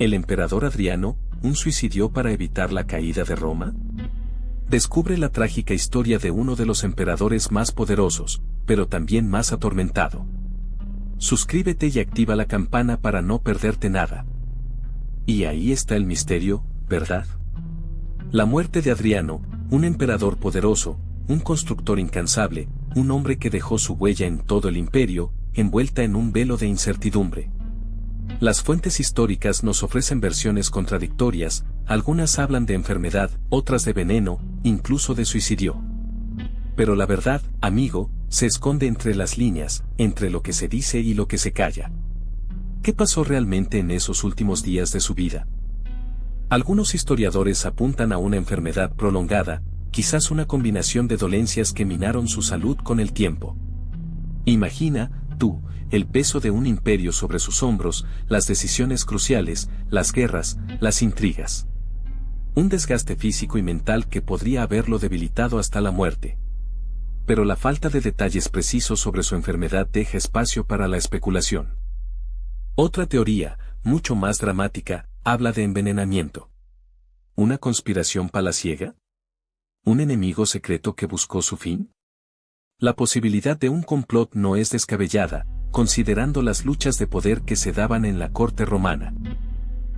¿El emperador Adriano, un suicidio para evitar la caída de Roma? Descubre la trágica historia de uno de los emperadores más poderosos, pero también más atormentado. Suscríbete y activa la campana para no perderte nada. Y ahí está el misterio, ¿verdad? La muerte de Adriano, un emperador poderoso, un constructor incansable, un hombre que dejó su huella en todo el imperio, envuelta en un velo de incertidumbre. Las fuentes históricas nos ofrecen versiones contradictorias, algunas hablan de enfermedad, otras de veneno, incluso de suicidio. Pero la verdad, amigo, se esconde entre las líneas, entre lo que se dice y lo que se calla. ¿Qué pasó realmente en esos últimos días de su vida? Algunos historiadores apuntan a una enfermedad prolongada, quizás una combinación de dolencias que minaron su salud con el tiempo. Imagina, tú, el peso de un imperio sobre sus hombros, las decisiones cruciales, las guerras, las intrigas. Un desgaste físico y mental que podría haberlo debilitado hasta la muerte. Pero la falta de detalles precisos sobre su enfermedad deja espacio para la especulación. Otra teoría, mucho más dramática, habla de envenenamiento. ¿Una conspiración palaciega? ¿Un enemigo secreto que buscó su fin? La posibilidad de un complot no es descabellada, considerando las luchas de poder que se daban en la corte romana.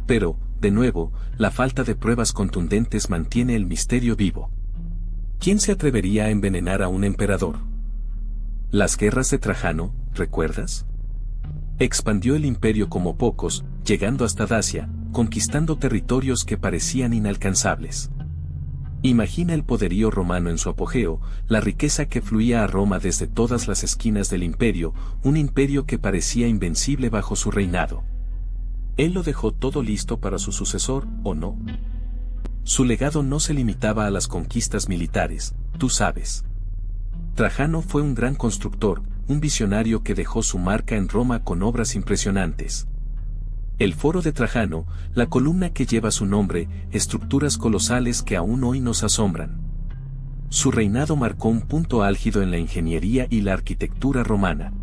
Pero, de nuevo, la falta de pruebas contundentes mantiene el misterio vivo. ¿Quién se atrevería a envenenar a un emperador? Las guerras de Trajano, ¿recuerdas? Expandió el imperio como pocos, llegando hasta Dacia, conquistando territorios que parecían inalcanzables. Imagina el poderío romano en su apogeo, la riqueza que fluía a Roma desde todas las esquinas del imperio, un imperio que parecía invencible bajo su reinado. ¿Él lo dejó todo listo para su sucesor, o no? Su legado no se limitaba a las conquistas militares, tú sabes. Trajano fue un gran constructor, un visionario que dejó su marca en Roma con obras impresionantes. El Foro de Trajano, la columna que lleva su nombre, estructuras colosales que aún hoy nos asombran. Su reinado marcó un punto álgido en la ingeniería y la arquitectura romana.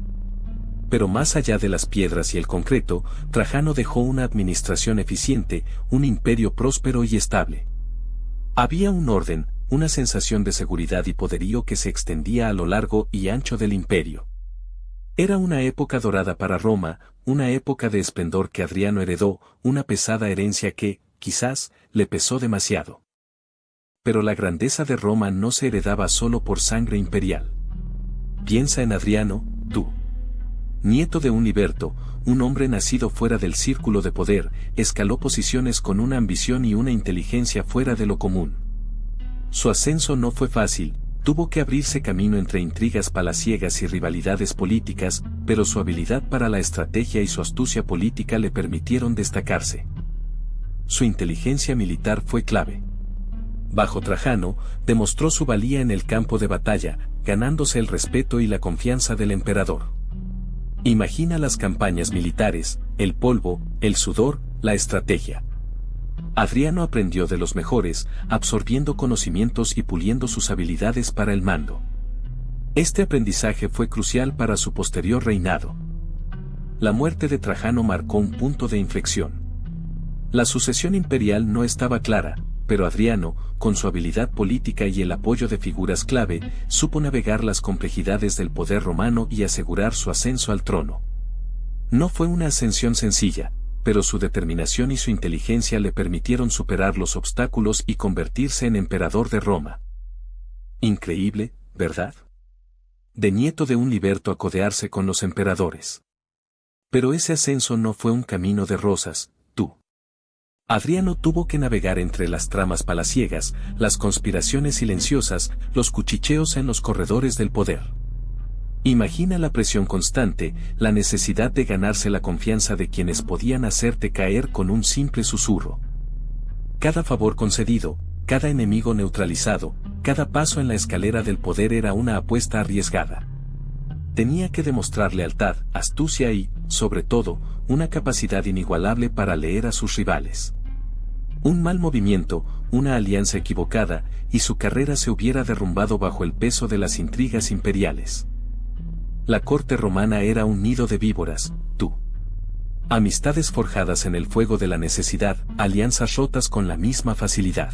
Pero más allá de las piedras y el concreto, Trajano dejó una administración eficiente, un imperio próspero y estable. Había un orden, una sensación de seguridad y poderío que se extendía a lo largo y ancho del imperio. Era una época dorada para Roma, una época de esplendor que Adriano heredó, una pesada herencia que, quizás, le pesó demasiado. Pero la grandeza de Roma no se heredaba solo por sangre imperial. Piensa en Adriano, tú. Nieto de un liberto, un hombre nacido fuera del círculo de poder, escaló posiciones con una ambición y una inteligencia fuera de lo común. Su ascenso no fue fácil, tuvo que abrirse camino entre intrigas palaciegas y rivalidades políticas, pero su habilidad para la estrategia y su astucia política le permitieron destacarse. Su inteligencia militar fue clave. Bajo Trajano, demostró su valía en el campo de batalla, ganándose el respeto y la confianza del emperador. Imagina las campañas militares, el polvo, el sudor, la estrategia. Adriano aprendió de los mejores, absorbiendo conocimientos y puliendo sus habilidades para el mando. Este aprendizaje fue crucial para su posterior reinado. La muerte de Trajano marcó un punto de inflexión. La sucesión imperial no estaba clara, pero Adriano, con su habilidad política y el apoyo de figuras clave, supo navegar las complejidades del poder romano y asegurar su ascenso al trono. No fue una ascensión sencilla, pero su determinación y su inteligencia le permitieron superar los obstáculos y convertirse en emperador de Roma. Increíble, ¿verdad? De nieto de un liberto a codearse con los emperadores. Pero ese ascenso no fue un camino de rosas, tú. Adriano tuvo que navegar entre las tramas palaciegas, las conspiraciones silenciosas, los cuchicheos en los corredores del poder. Imagina la presión constante, la necesidad de ganarse la confianza de quienes podían hacerte caer con un simple susurro. Cada favor concedido, cada enemigo neutralizado, cada paso en la escalera del poder era una apuesta arriesgada. Tenía que demostrar lealtad, astucia y, sobre todo, una capacidad inigualable para leer a sus rivales. Un mal movimiento, una alianza equivocada, y su carrera se hubiera derrumbado bajo el peso de las intrigas imperiales. La corte romana era un nido de víboras, tú. Amistades forjadas en el fuego de la necesidad, alianzas rotas con la misma facilidad.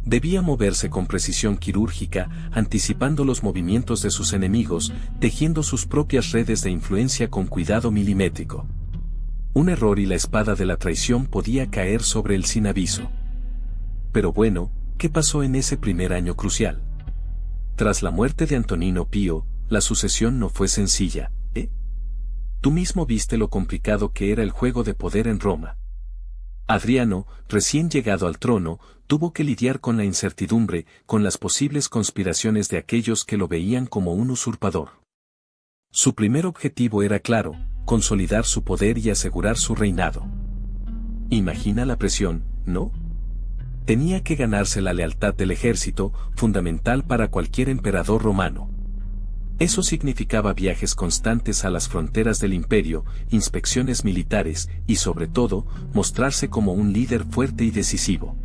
Debía moverse con precisión quirúrgica, anticipando los movimientos de sus enemigos, tejiendo sus propias redes de influencia con cuidado milimétrico. Un error y la espada de la traición podía caer sobre él sin aviso. Pero bueno, ¿qué pasó en ese primer año crucial? Tras la muerte de Antonino Pío, la sucesión no fue sencilla, ¿eh? Tú mismo viste lo complicado que era el juego de poder en Roma. Adriano, recién llegado al trono, tuvo que lidiar con la incertidumbre, con las posibles conspiraciones de aquellos que lo veían como un usurpador. Su primer objetivo era claro, consolidar su poder y asegurar su reinado. Imagina la presión, ¿no? Tenía que ganarse la lealtad del ejército, fundamental para cualquier emperador romano. Eso significaba viajes constantes a las fronteras del imperio, inspecciones militares y sobre todo, mostrarse como un líder fuerte y decisivo.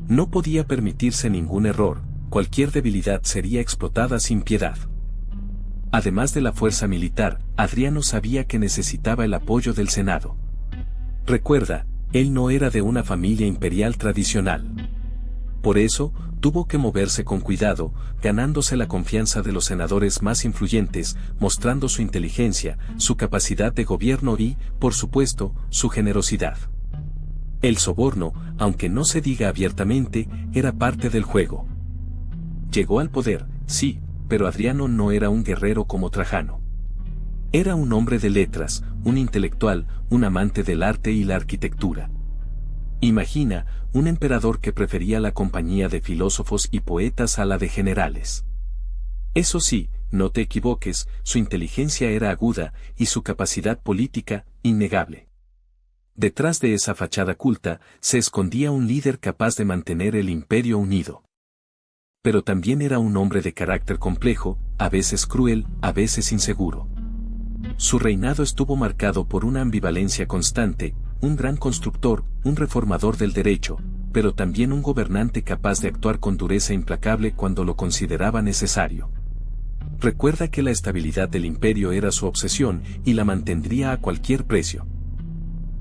No podía permitirse ningún error, cualquier debilidad sería explotada sin piedad. Además de la fuerza militar, Adriano sabía que necesitaba el apoyo del Senado. Recuerda, él no era de una familia imperial tradicional. Por eso, tuvo que moverse con cuidado, ganándose la confianza de los senadores más influyentes, mostrando su inteligencia, su capacidad de gobierno y, por supuesto, su generosidad. El soborno, aunque no se diga abiertamente, era parte del juego. Llegó al poder, sí, pero Adriano no era un guerrero como Trajano. Era un hombre de letras, un intelectual, un amante del arte y la arquitectura. Imagina, un emperador que prefería la compañía de filósofos y poetas a la de generales. Eso sí, no te equivoques, su inteligencia era aguda y su capacidad política, innegable. Detrás de esa fachada culta, se escondía un líder capaz de mantener el imperio unido. Pero también era un hombre de carácter complejo, a veces cruel, a veces inseguro. Su reinado estuvo marcado por una ambivalencia constante, un gran constructor, un reformador del derecho, pero también un gobernante capaz de actuar con dureza implacable cuando lo consideraba necesario. Recuerda que la estabilidad del imperio era su obsesión y la mantendría a cualquier precio.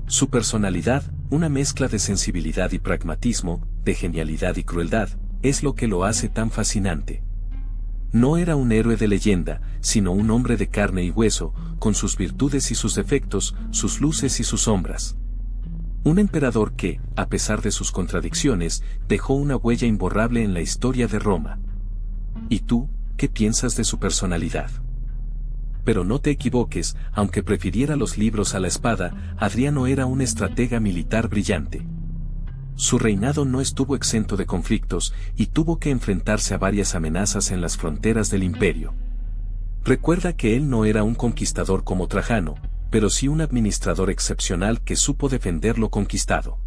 Su personalidad, una mezcla de sensibilidad y pragmatismo, de genialidad y crueldad, es lo que lo hace tan fascinante. No era un héroe de leyenda, sino un hombre de carne y hueso, con sus virtudes y sus defectos, sus luces y sus sombras. Un emperador que, a pesar de sus contradicciones, dejó una huella imborrable en la historia de Roma. ¿Y tú, qué piensas de su personalidad? Pero no te equivoques, aunque prefiriera los libros a la espada, Adriano era un estratega militar brillante. Su reinado no estuvo exento de conflictos y tuvo que enfrentarse a varias amenazas en las fronteras del imperio. Recuerda que él no era un conquistador como Trajano, pero sí un administrador excepcional que supo defender lo conquistado.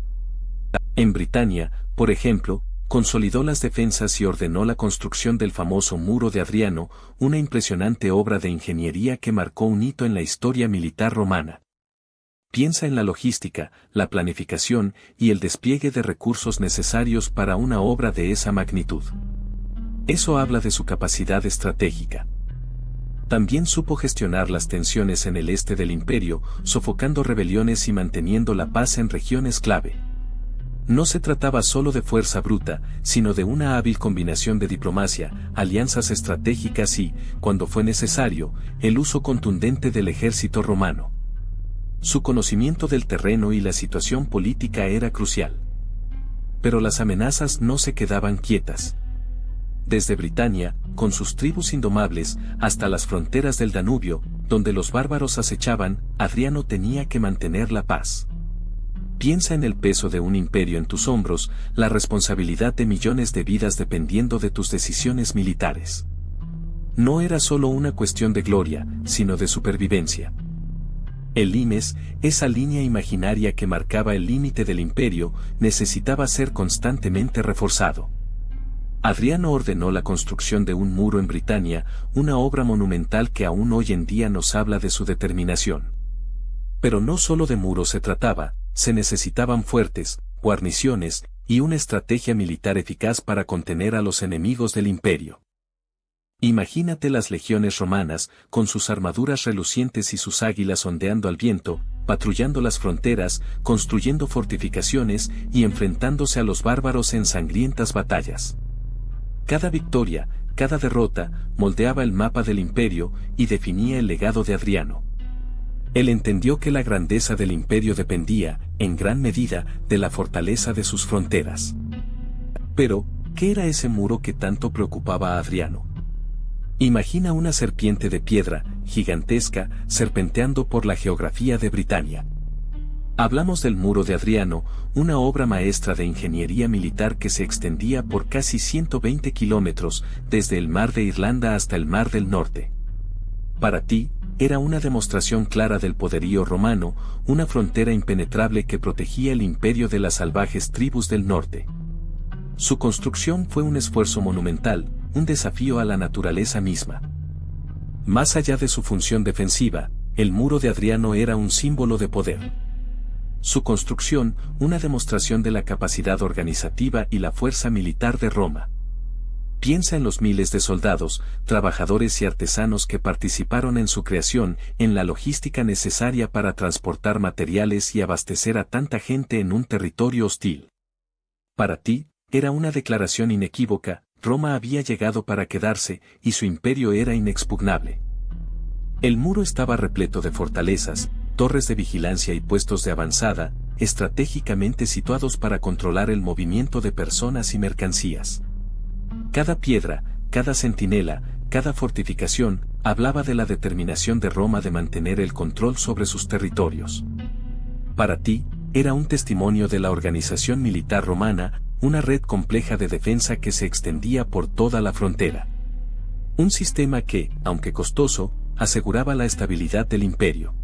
En Britania, por ejemplo, consolidó las defensas y ordenó la construcción del famoso Muro de Adriano, una impresionante obra de ingeniería que marcó un hito en la historia militar romana. Piensa en la logística, la planificación y el despliegue de recursos necesarios para una obra de esa magnitud. Eso habla de su capacidad estratégica. También supo gestionar las tensiones en el este del imperio, sofocando rebeliones y manteniendo la paz en regiones clave. No se trataba solo de fuerza bruta, sino de una hábil combinación de diplomacia, alianzas estratégicas y, cuando fue necesario, el uso contundente del ejército romano. Su conocimiento del terreno y la situación política era crucial. Pero las amenazas no se quedaban quietas. Desde Britania, con sus tribus indomables, hasta las fronteras del Danubio, donde los bárbaros acechaban, Adriano tenía que mantener la paz. Piensa en el peso de un imperio en tus hombros, la responsabilidad de millones de vidas dependiendo de tus decisiones militares. No era solo una cuestión de gloria, sino de supervivencia. El limes, esa línea imaginaria que marcaba el límite del imperio, necesitaba ser constantemente reforzado. Adriano ordenó la construcción de un muro en Britania, una obra monumental que aún hoy en día nos habla de su determinación. Pero no solo de muros se trataba, se necesitaban fuertes, guarniciones, y una estrategia militar eficaz para contener a los enemigos del imperio. Imagínate las legiones romanas, con sus armaduras relucientes y sus águilas ondeando al viento, patrullando las fronteras, construyendo fortificaciones y enfrentándose a los bárbaros en sangrientas batallas. Cada victoria, cada derrota, moldeaba el mapa del imperio y definía el legado de Adriano. Él entendió que la grandeza del imperio dependía, en gran medida, de la fortaleza de sus fronteras. Pero, ¿qué era ese muro que tanto preocupaba a Adriano? Imagina una serpiente de piedra, gigantesca, serpenteando por la geografía de Britania. Hablamos del Muro de Adriano, una obra maestra de ingeniería militar que se extendía por casi 120 kilómetros, desde el Mar de Irlanda hasta el Mar del Norte. Para ti, era una demostración clara del poderío romano, una frontera impenetrable que protegía el imperio de las salvajes tribus del norte. Su construcción fue un esfuerzo monumental, un desafío a la naturaleza misma. Más allá de su función defensiva, el Muro de Adriano era un símbolo de poder. Su construcción, una demostración de la capacidad organizativa y la fuerza militar de Roma. Piensa en los miles de soldados, trabajadores y artesanos que participaron en su creación, en la logística necesaria para transportar materiales y abastecer a tanta gente en un territorio hostil. Para ti, era una declaración inequívoca: Roma había llegado para quedarse, y su imperio era inexpugnable. El muro estaba repleto de fortalezas, torres de vigilancia y puestos de avanzada, estratégicamente situados para controlar el movimiento de personas y mercancías. Cada piedra, cada centinela, cada fortificación, hablaba de la determinación de Roma de mantener el control sobre sus territorios. Para ti, era un testimonio de la organización militar romana, una red compleja de defensa que se extendía por toda la frontera. Un sistema que, aunque costoso, aseguraba la estabilidad del imperio.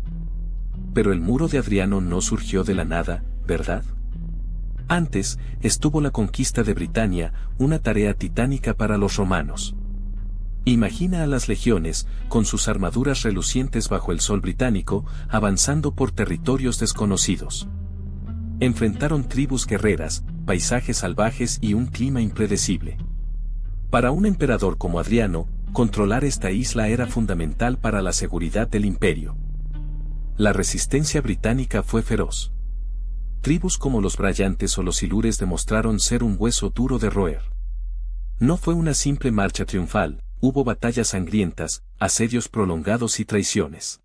Pero el Muro de Adriano no surgió de la nada, ¿verdad? Antes, estuvo la conquista de Britania, una tarea titánica para los romanos. Imagina a las legiones, con sus armaduras relucientes bajo el sol británico, avanzando por territorios desconocidos. Enfrentaron tribus guerreras, paisajes salvajes y un clima impredecible. Para un emperador como Adriano, controlar esta isla era fundamental para la seguridad del imperio. La resistencia británica fue feroz. Tribus como los Brayantes o los Silures demostraron ser un hueso duro de roer. No fue una simple marcha triunfal, hubo batallas sangrientas, asedios prolongados y traiciones.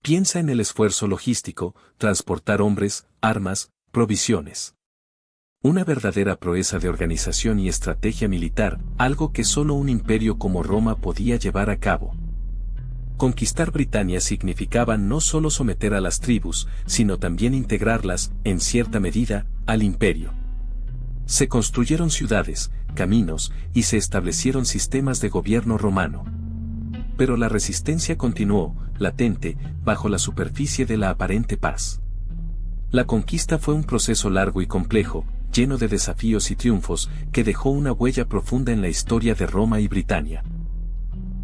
Piensa en el esfuerzo logístico, transportar hombres, armas, provisiones. Una verdadera proeza de organización y estrategia militar, algo que solo un imperio como Roma podía llevar a cabo. Conquistar Britania significaba no solo someter a las tribus, sino también integrarlas, en cierta medida, al imperio. Se construyeron ciudades, caminos, y se establecieron sistemas de gobierno romano. Pero la resistencia continuó, latente, bajo la superficie de la aparente paz. La conquista fue un proceso largo y complejo, lleno de desafíos y triunfos, que dejó una huella profunda en la historia de Roma y Britania.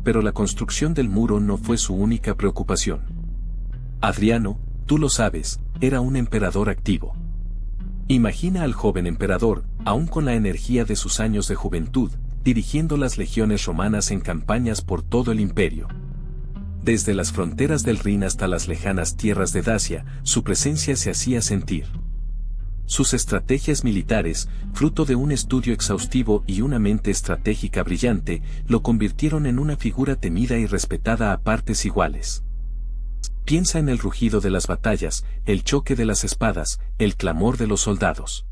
Pero la construcción del muro no fue su única preocupación. Adriano, tú lo sabes, era un emperador activo. Imagina al joven emperador, aún con la energía de sus años de juventud, dirigiendo las legiones romanas en campañas por todo el imperio. Desde las fronteras del Rin hasta las lejanas tierras de Dacia, su presencia se hacía sentir. Sus estrategias militares, fruto de un estudio exhaustivo y una mente estratégica brillante, lo convirtieron en una figura temida y respetada a partes iguales. Piensa en el rugido de las batallas, el choque de las espadas, el clamor de los soldados.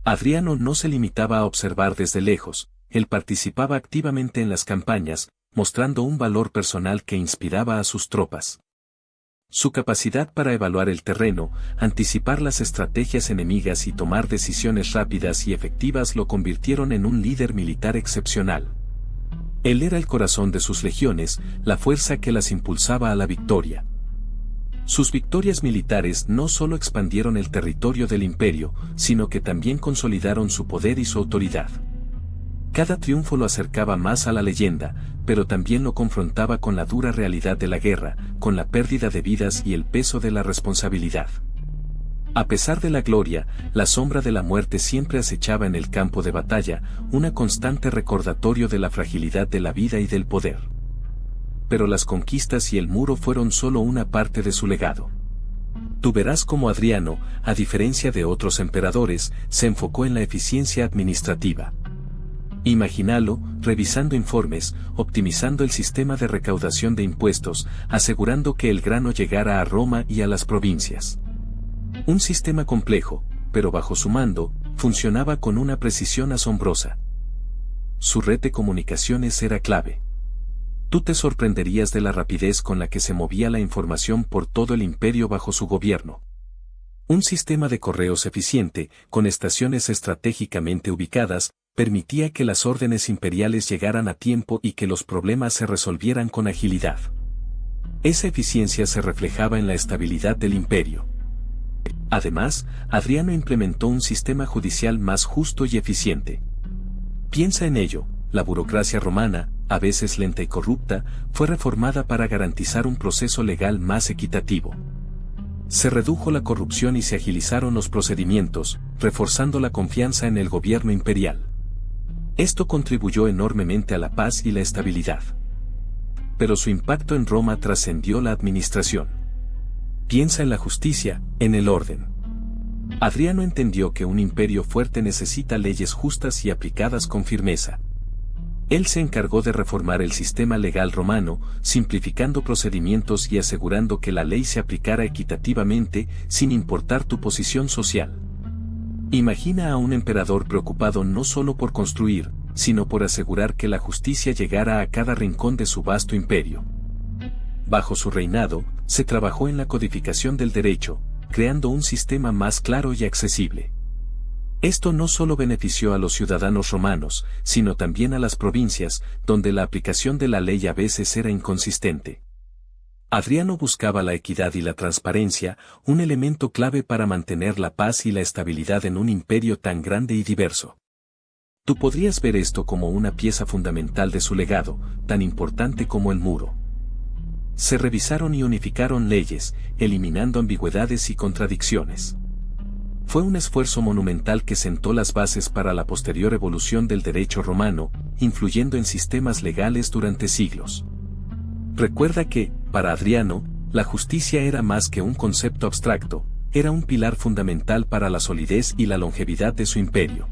Adriano no se limitaba a observar desde lejos, él participaba activamente en las campañas, mostrando un valor personal que inspiraba a sus tropas. Su capacidad para evaluar el terreno, anticipar las estrategias enemigas y tomar decisiones rápidas y efectivas lo convirtieron en un líder militar excepcional. Él era el corazón de sus legiones, la fuerza que las impulsaba a la victoria. Sus victorias militares no solo expandieron el territorio del imperio, sino que también consolidaron su poder y su autoridad. Cada triunfo lo acercaba más a la leyenda, pero también lo confrontaba con la dura realidad de la guerra, con la pérdida de vidas y el peso de la responsabilidad. A pesar de la gloria, la sombra de la muerte siempre acechaba en el campo de batalla, una constante recordatorio de la fragilidad de la vida y del poder. Pero las conquistas y el muro fueron solo una parte de su legado. Tú verás cómo Adriano, a diferencia de otros emperadores, se enfocó en la eficiencia administrativa. Imagínalo, revisando informes, optimizando el sistema de recaudación de impuestos, asegurando que el grano llegara a Roma y a las provincias. Un sistema complejo, pero bajo su mando, funcionaba con una precisión asombrosa. Su red de comunicaciones era clave. Tú te sorprenderías de la rapidez con la que se movía la información por todo el imperio bajo su gobierno. Un sistema de correos eficiente, con estaciones estratégicamente ubicadas, permitía que las órdenes imperiales llegaran a tiempo y que los problemas se resolvieran con agilidad. Esa eficiencia se reflejaba en la estabilidad del imperio. Además, Adriano implementó un sistema judicial más justo y eficiente. Piensa en ello, la burocracia romana, a veces lenta y corrupta, fue reformada para garantizar un proceso legal más equitativo. Se redujo la corrupción y se agilizaron los procedimientos, reforzando la confianza en el gobierno imperial. Esto contribuyó enormemente a la paz y la estabilidad. Pero su impacto en Roma trascendió la administración. Piensa en la justicia, en el orden. Adriano entendió que un imperio fuerte necesita leyes justas y aplicadas con firmeza. Él se encargó de reformar el sistema legal romano, simplificando procedimientos y asegurando que la ley se aplicara equitativamente, sin importar tu posición social. Imagina a un emperador preocupado no solo por construir, sino por asegurar que la justicia llegara a cada rincón de su vasto imperio. Bajo su reinado, se trabajó en la codificación del derecho, creando un sistema más claro y accesible. Esto no solo benefició a los ciudadanos romanos, sino también a las provincias, donde la aplicación de la ley a veces era inconsistente. Adriano buscaba la equidad y la transparencia, un elemento clave para mantener la paz y la estabilidad en un imperio tan grande y diverso. Tú podrías ver esto como una pieza fundamental de su legado, tan importante como el muro. Se revisaron y unificaron leyes, eliminando ambigüedades y contradicciones. Fue un esfuerzo monumental que sentó las bases para la posterior evolución del derecho romano, influyendo en sistemas legales durante siglos. Recuerda que, para Adriano, la justicia era más que un concepto abstracto, era un pilar fundamental para la solidez y la longevidad de su imperio.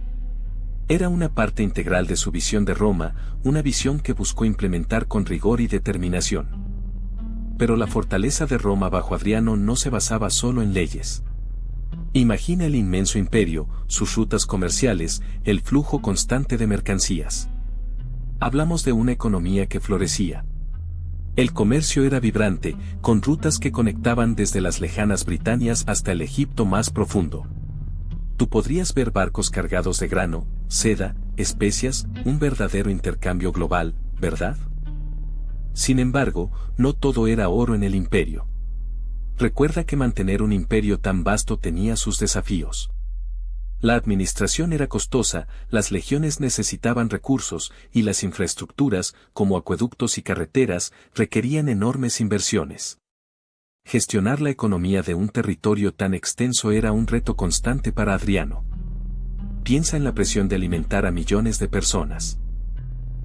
Era una parte integral de su visión de Roma, una visión que buscó implementar con rigor y determinación. Pero la fortaleza de Roma bajo Adriano no se basaba solo en leyes. Imagina el inmenso imperio, sus rutas comerciales, el flujo constante de mercancías. Hablamos de una economía que florecía. El comercio era vibrante, con rutas que conectaban desde las lejanas Britanias hasta el Egipto más profundo. Tú podrías ver barcos cargados de grano, seda, especias, un verdadero intercambio global, ¿verdad? Sin embargo, no todo era oro en el imperio. Recuerda que mantener un imperio tan vasto tenía sus desafíos. La administración era costosa, las legiones necesitaban recursos, y las infraestructuras, como acueductos y carreteras, requerían enormes inversiones. Gestionar la economía de un territorio tan extenso era un reto constante para Adriano. Piensa en la presión de alimentar a millones de personas.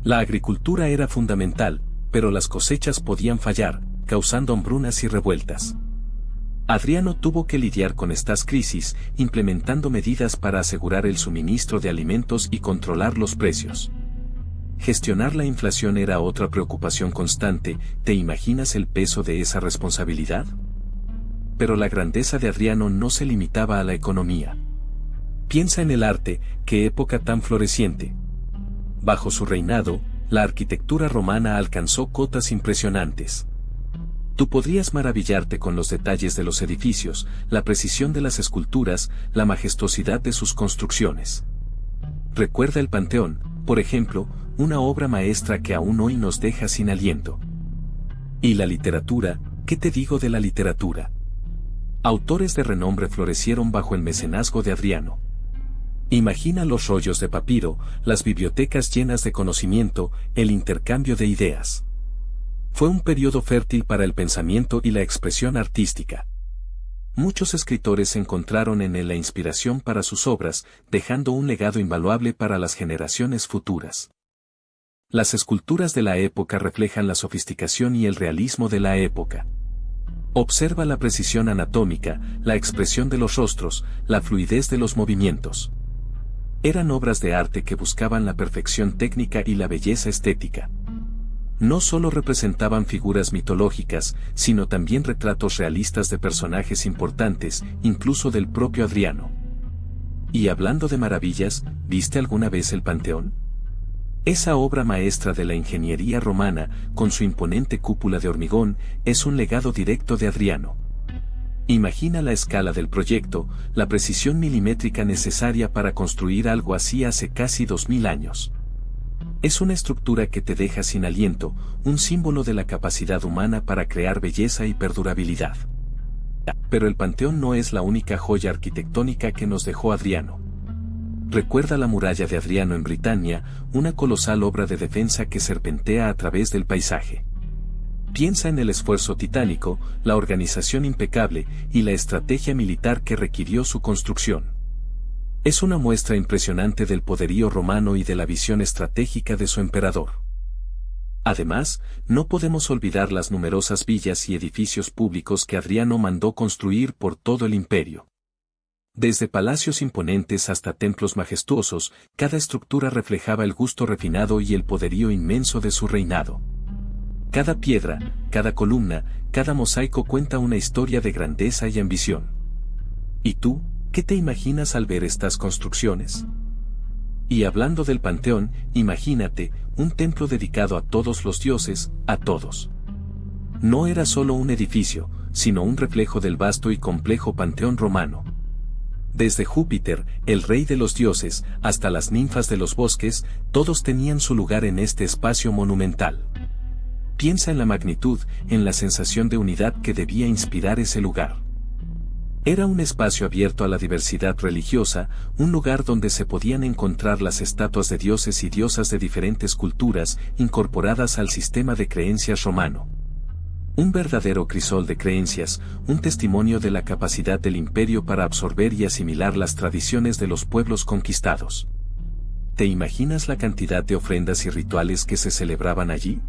La agricultura era fundamental, pero las cosechas podían fallar, causando hambrunas y revueltas. Adriano tuvo que lidiar con estas crisis, implementando medidas para asegurar el suministro de alimentos y controlar los precios. Gestionar la inflación era otra preocupación constante. ¿Te imaginas el peso de esa responsabilidad? Pero la grandeza de Adriano no se limitaba a la economía. Piensa en el arte, qué época tan floreciente. Bajo su reinado, la arquitectura romana alcanzó cotas impresionantes. Tú podrías maravillarte con los detalles de los edificios, la precisión de las esculturas, la majestuosidad de sus construcciones. Recuerda el Panteón, por ejemplo, una obra maestra que aún hoy nos deja sin aliento. Y la literatura, ¿qué te digo de la literatura? Autores de renombre florecieron bajo el mecenazgo de Adriano. Imagina los rollos de papiro, las bibliotecas llenas de conocimiento, el intercambio de ideas. Fue un periodo fértil para el pensamiento y la expresión artística. Muchos escritores encontraron en él la inspiración para sus obras, dejando un legado invaluable para las generaciones futuras. Las esculturas de la época reflejan la sofisticación y el realismo de la época. Observa la precisión anatómica, la expresión de los rostros, la fluidez de los movimientos. Eran obras de arte que buscaban la perfección técnica y la belleza estética. No solo representaban figuras mitológicas, sino también retratos realistas de personajes importantes, incluso del propio Adriano. Y hablando de maravillas, ¿viste alguna vez el Panteón? Esa obra maestra de la ingeniería romana, con su imponente cúpula de hormigón, es un legado directo de Adriano. Imagina la escala del proyecto, la precisión milimétrica necesaria para construir algo así hace casi 2000 años. Es una estructura que te deja sin aliento, un símbolo de la capacidad humana para crear belleza y perdurabilidad. Pero el Panteón no es la única joya arquitectónica que nos dejó Adriano. Recuerda la muralla de Adriano en Britania, una colosal obra de defensa que serpentea a través del paisaje. Piensa en el esfuerzo titánico, la organización impecable y la estrategia militar que requirió su construcción. Es una muestra impresionante del poderío romano y de la visión estratégica de su emperador. Además, no podemos olvidar las numerosas villas y edificios públicos que Adriano mandó construir por todo el imperio. Desde palacios imponentes hasta templos majestuosos, cada estructura reflejaba el gusto refinado y el poderío inmenso de su reinado. Cada piedra, cada columna, cada mosaico cuenta una historia de grandeza y ambición. ¿Y tú, qué te imaginas al ver estas construcciones? Y hablando del Panteón, imagínate, un templo dedicado a todos los dioses, a todos. No era solo un edificio, sino un reflejo del vasto y complejo panteón romano. Desde Júpiter, el rey de los dioses, hasta las ninfas de los bosques, todos tenían su lugar en este espacio monumental. Piensa en la magnitud, en la sensación de unidad que debía inspirar ese lugar. Era un espacio abierto a la diversidad religiosa, un lugar donde se podían encontrar las estatuas de dioses y diosas de diferentes culturas, incorporadas al sistema de creencias romano. Un verdadero crisol de creencias, un testimonio de la capacidad del imperio para absorber y asimilar las tradiciones de los pueblos conquistados. ¿Te imaginas la cantidad de ofrendas y rituales que se celebraban allí?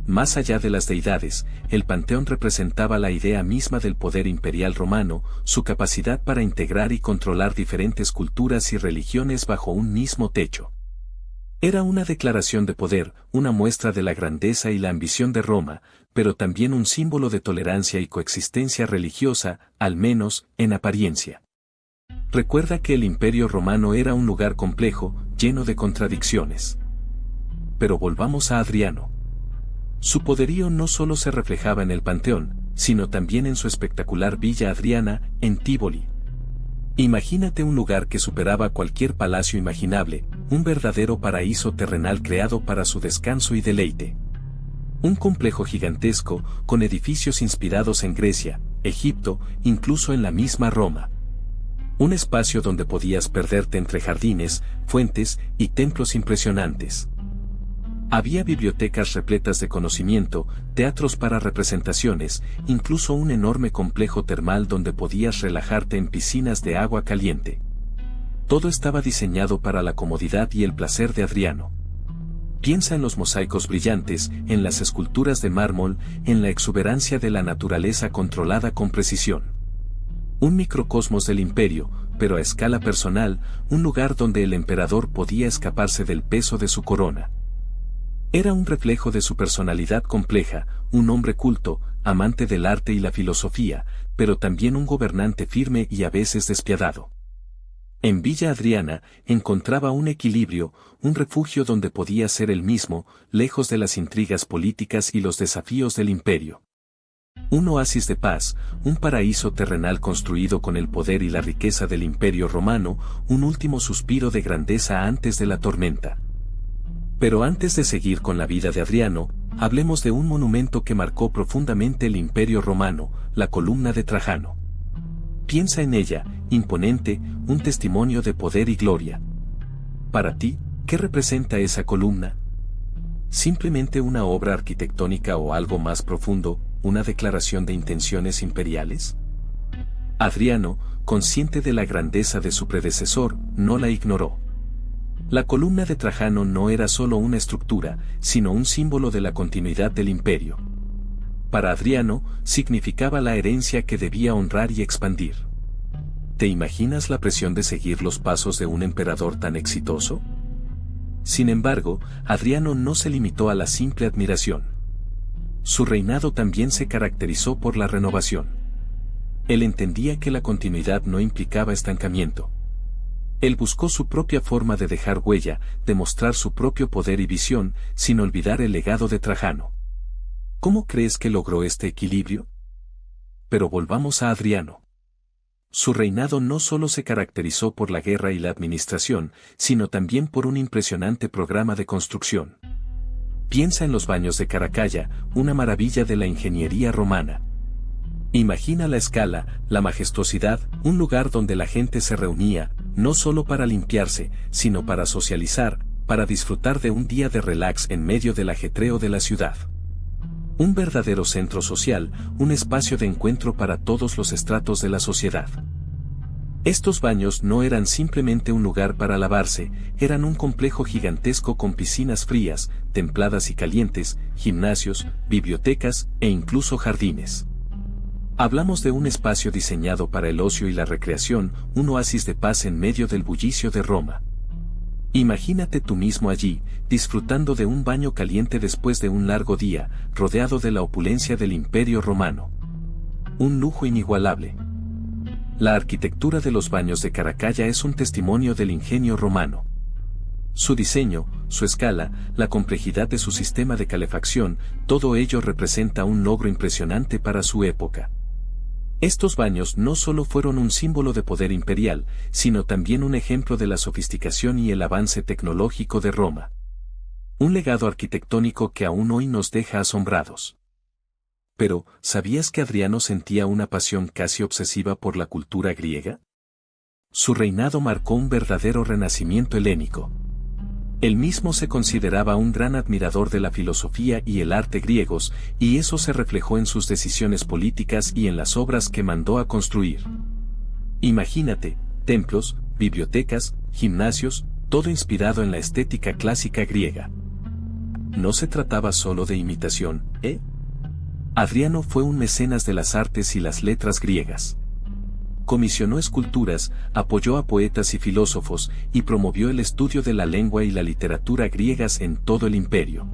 Más allá de las deidades, el panteón representaba la idea misma del poder imperial romano, su capacidad para integrar y controlar diferentes culturas y religiones bajo un mismo techo. Era una declaración de poder, una muestra de la grandeza y la ambición de Roma, pero también un símbolo de tolerancia y coexistencia religiosa, al menos, en apariencia. Recuerda que el Imperio Romano era un lugar complejo, lleno de contradicciones. Pero volvamos a Adriano. Su poderío no solo se reflejaba en el Panteón, sino también en su espectacular Villa Adriana, en Tívoli. Imagínate un lugar que superaba cualquier palacio imaginable, un verdadero paraíso terrenal creado para su descanso y deleite. Un complejo gigantesco, con edificios inspirados en Grecia, Egipto, incluso en la misma Roma. Un espacio donde podías perderte entre jardines, fuentes y templos impresionantes. Había bibliotecas repletas de conocimiento, teatros para representaciones, incluso un enorme complejo termal donde podías relajarte en piscinas de agua caliente. Todo estaba diseñado para la comodidad y el placer de Adriano. Piensa en los mosaicos brillantes, en las esculturas de mármol, en la exuberancia de la naturaleza controlada con precisión. Un microcosmos del imperio, pero a escala personal, un lugar donde el emperador podía escaparse del peso de su corona. Era un reflejo de su personalidad compleja, un hombre culto, amante del arte y la filosofía, pero también un gobernante firme y a veces despiadado. En Villa Adriana encontraba un equilibrio, un refugio donde podía ser él mismo, lejos de las intrigas políticas y los desafíos del imperio. Un oasis de paz, un paraíso terrenal construido con el poder y la riqueza del imperio romano, un último suspiro de grandeza antes de la tormenta. Pero antes de seguir con la vida de Adriano, hablemos de un monumento que marcó profundamente el imperio romano, la columna de Trajano. Piensa en ella, imponente, un testimonio de poder y gloria. Para ti, ¿qué representa esa columna? ¿Simplemente una obra arquitectónica o algo más profundo, una declaración de intenciones imperiales? Adriano, consciente de la grandeza de su predecesor, no la ignoró. La columna de Trajano no era solo una estructura, sino un símbolo de la continuidad del imperio. Para Adriano, significaba la herencia que debía honrar y expandir. ¿Te imaginas la presión de seguir los pasos de un emperador tan exitoso? Sin embargo, Adriano no se limitó a la simple admiración. Su reinado también se caracterizó por la renovación. Él entendía que la continuidad no implicaba estancamiento. Él buscó su propia forma de dejar huella, de mostrar su propio poder y visión, sin olvidar el legado de Trajano. ¿Cómo crees que logró este equilibrio? Pero volvamos a Adriano. Su reinado no solo se caracterizó por la guerra y la administración, sino también por un impresionante programa de construcción. Piensa en los baños de Caracalla, una maravilla de la ingeniería romana. Imagina la escala, la majestuosidad, un lugar donde la gente se reunía, no solo para limpiarse, sino para socializar, para disfrutar de un día de relax en medio del ajetreo de la ciudad. Un verdadero centro social, un espacio de encuentro para todos los estratos de la sociedad. Estos baños no eran simplemente un lugar para lavarse, eran un complejo gigantesco con piscinas frías, templadas y calientes, gimnasios, bibliotecas e incluso jardines. Hablamos de un espacio diseñado para el ocio y la recreación, un oasis de paz en medio del bullicio de Roma. Imagínate tú mismo allí, disfrutando de un baño caliente después de un largo día, rodeado de la opulencia del Imperio Romano. Un lujo inigualable. La arquitectura de los baños de Caracalla es un testimonio del ingenio romano. Su diseño, su escala, la complejidad de su sistema de calefacción, todo ello representa un logro impresionante para su época. Estos baños no solo fueron un símbolo de poder imperial, sino también un ejemplo de la sofisticación y el avance tecnológico de Roma. Un legado arquitectónico que aún hoy nos deja asombrados. Pero, ¿sabías que Adriano sentía una pasión casi obsesiva por la cultura griega? Su reinado marcó un verdadero renacimiento helénico. Él mismo se consideraba un gran admirador de la filosofía y el arte griegos, y eso se reflejó en sus decisiones políticas y en las obras que mandó a construir. Imagínate, templos, bibliotecas, gimnasios, todo inspirado en la estética clásica griega. No se trataba solo de imitación, ¿eh? Adriano fue un mecenas de las artes y las letras griegas. Comisionó esculturas, apoyó a poetas y filósofos, y promovió el estudio de la lengua y la literatura griegas en todo el imperio.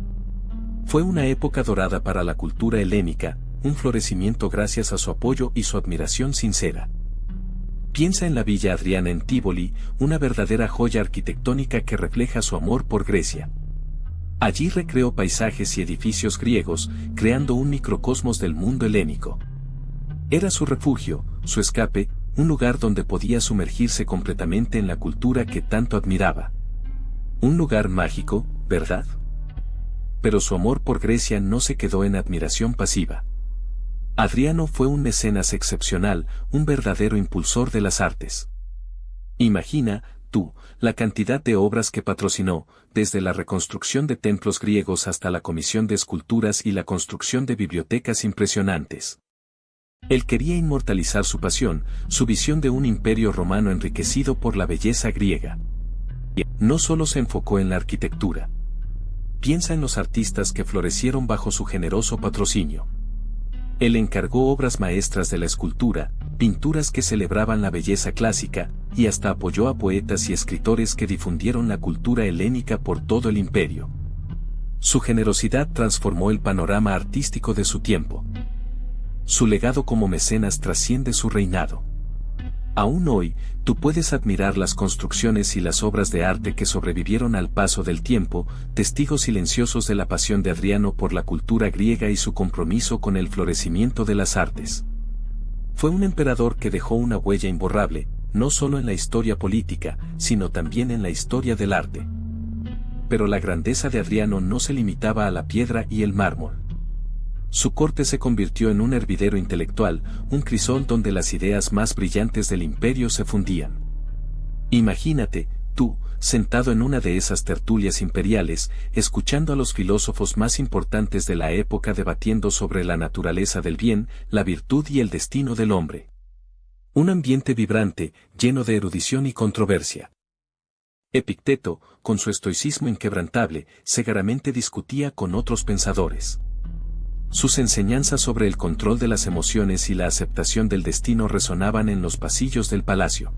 Fue una época dorada para la cultura helénica, un florecimiento gracias a su apoyo y su admiración sincera. Piensa en la Villa Adriana en Tívoli, una verdadera joya arquitectónica que refleja su amor por Grecia. Allí recreó paisajes y edificios griegos, creando un microcosmos del mundo helénico. Era su refugio, su escape, un lugar donde podía sumergirse completamente en la cultura que tanto admiraba. Un lugar mágico, ¿verdad? Pero su amor por Grecia no se quedó en admiración pasiva. Adriano fue un mecenas excepcional, un verdadero impulsor de las artes. Imagina, tú, la cantidad de obras que patrocinó, desde la reconstrucción de templos griegos hasta la comisión de esculturas y la construcción de bibliotecas impresionantes. Él quería inmortalizar su pasión, su visión de un imperio romano enriquecido por la belleza griega. No solo se enfocó en la arquitectura. Piensa en los artistas que florecieron bajo su generoso patrocinio. Él encargó obras maestras de la escultura, pinturas que celebraban la belleza clásica, y hasta apoyó a poetas y escritores que difundieron la cultura helénica por todo el imperio. Su generosidad transformó el panorama artístico de su tiempo. Su legado como mecenas trasciende su reinado. Aún hoy, tú puedes admirar las construcciones y las obras de arte que sobrevivieron al paso del tiempo, testigos silenciosos de la pasión de Adriano por la cultura griega y su compromiso con el florecimiento de las artes. Fue un emperador que dejó una huella imborrable, no solo en la historia política, sino también en la historia del arte. Pero la grandeza de Adriano no se limitaba a la piedra y el mármol. Su corte se convirtió en un hervidero intelectual, un crisol donde las ideas más brillantes del imperio se fundían. Imagínate, tú, sentado en una de esas tertulias imperiales, escuchando a los filósofos más importantes de la época debatiendo sobre la naturaleza del bien, la virtud y el destino del hombre. Un ambiente vibrante, lleno de erudición y controversia. Epicteto, con su estoicismo inquebrantable, segaramente discutía con otros pensadores. Sus enseñanzas sobre el control de las emociones y la aceptación del destino resonaban en los pasillos del palacio.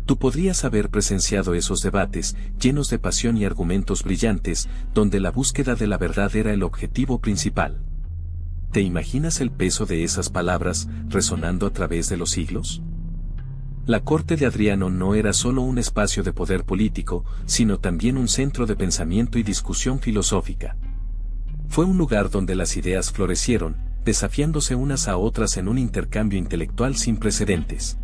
Tú podrías haber presenciado esos debates, llenos de pasión y argumentos brillantes, donde la búsqueda de la verdad era el objetivo principal. ¿Te imaginas el peso de esas palabras, resonando a través de los siglos? La corte de Adriano no era solo un espacio de poder político, sino también un centro de pensamiento y discusión filosófica. Fue un lugar donde las ideas florecieron, desafiándose unas a otras en un intercambio intelectual sin precedentes.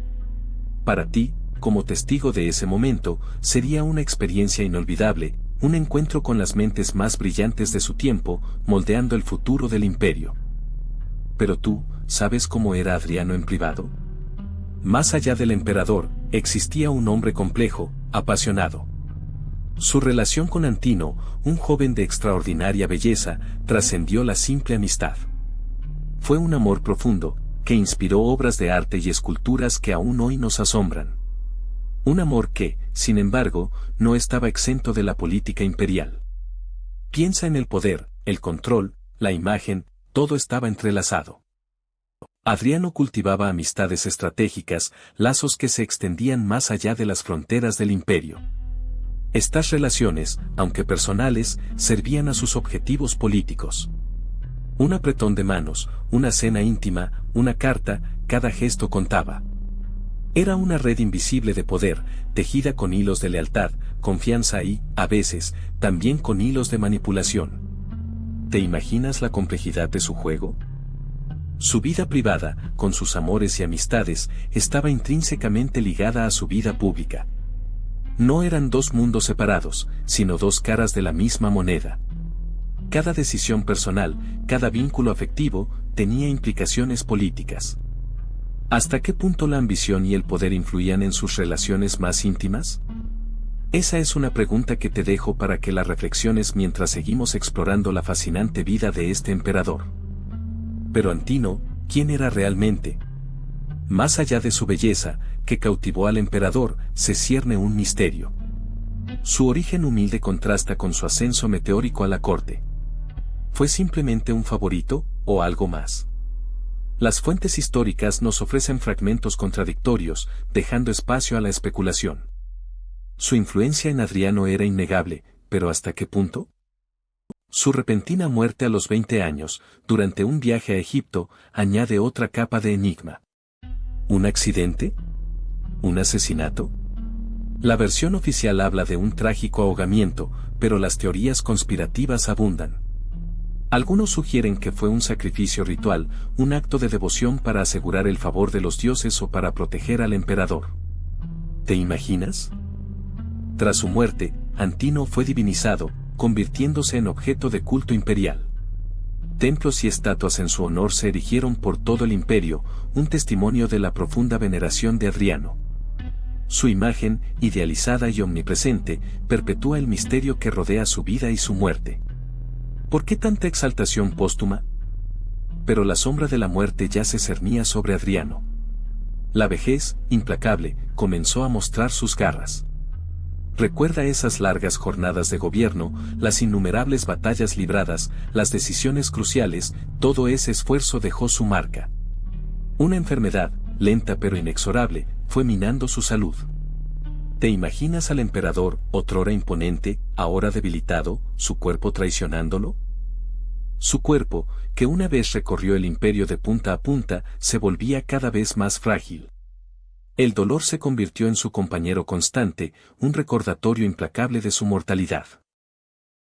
Para ti, como testigo de ese momento, sería una experiencia inolvidable, un encuentro con las mentes más brillantes de su tiempo, moldeando el futuro del imperio. Pero tú, ¿sabes cómo era Adriano en privado? Más allá del emperador, existía un hombre complejo, apasionado. Su relación con Antino, un joven de extraordinaria belleza, trascendió la simple amistad. Fue un amor profundo, que inspiró obras de arte y esculturas que aún hoy nos asombran. Un amor que, sin embargo, no estaba exento de la política imperial. Piensa en el poder, el control, la imagen, todo estaba entrelazado. Adriano cultivaba amistades estratégicas, lazos que se extendían más allá de las fronteras del imperio. Estas relaciones, aunque personales, servían a sus objetivos políticos. Un apretón de manos, una cena íntima, una carta, cada gesto contaba. Era una red invisible de poder, tejida con hilos de lealtad, confianza y, a veces, también con hilos de manipulación. ¿Te imaginas la complejidad de su juego? Su vida privada, con sus amores y amistades, estaba intrínsecamente ligada a su vida pública. No eran dos mundos separados, sino dos caras de la misma moneda. Cada decisión personal, cada vínculo afectivo, tenía implicaciones políticas. ¿Hasta qué punto la ambición y el poder influían en sus relaciones más íntimas? Esa es una pregunta que te dejo para que la reflexiones mientras seguimos explorando la fascinante vida de este emperador. Pero Antino, ¿quién era realmente? Más allá de su belleza, que cautivó al emperador, se cierne un misterio. Su origen humilde contrasta con su ascenso meteórico a la corte. ¿Fue simplemente un favorito, o algo más? Las fuentes históricas nos ofrecen fragmentos contradictorios, dejando espacio a la especulación. Su influencia en Adriano era innegable, pero ¿hasta qué punto? Su repentina muerte a los 20 años, durante un viaje a Egipto, añade otra capa de enigma. ¿Un accidente? ¿Un asesinato? La versión oficial habla de un trágico ahogamiento, pero las teorías conspirativas abundan. Algunos sugieren que fue un sacrificio ritual, un acto de devoción para asegurar el favor de los dioses o para proteger al emperador. ¿Te imaginas? Tras su muerte, Antino fue divinizado, convirtiéndose en objeto de culto imperial. Templos y estatuas en su honor se erigieron por todo el imperio, un testimonio de la profunda veneración de Adriano. Su imagen, idealizada y omnipresente, perpetúa el misterio que rodea su vida y su muerte. ¿Por qué tanta exaltación póstuma? Pero la sombra de la muerte ya se cernía sobre Adriano. La vejez, implacable, comenzó a mostrar sus garras. Recuerda esas largas jornadas de gobierno, las innumerables batallas libradas, las decisiones cruciales, todo ese esfuerzo dejó su marca. Una enfermedad, lenta pero inexorable, fue minando su salud. ¿Te imaginas al emperador, otrora imponente, ahora debilitado, su cuerpo traicionándolo? Su cuerpo, que una vez recorrió el imperio de punta a punta, se volvía cada vez más frágil. El dolor se convirtió en su compañero constante, un recordatorio implacable de su mortalidad.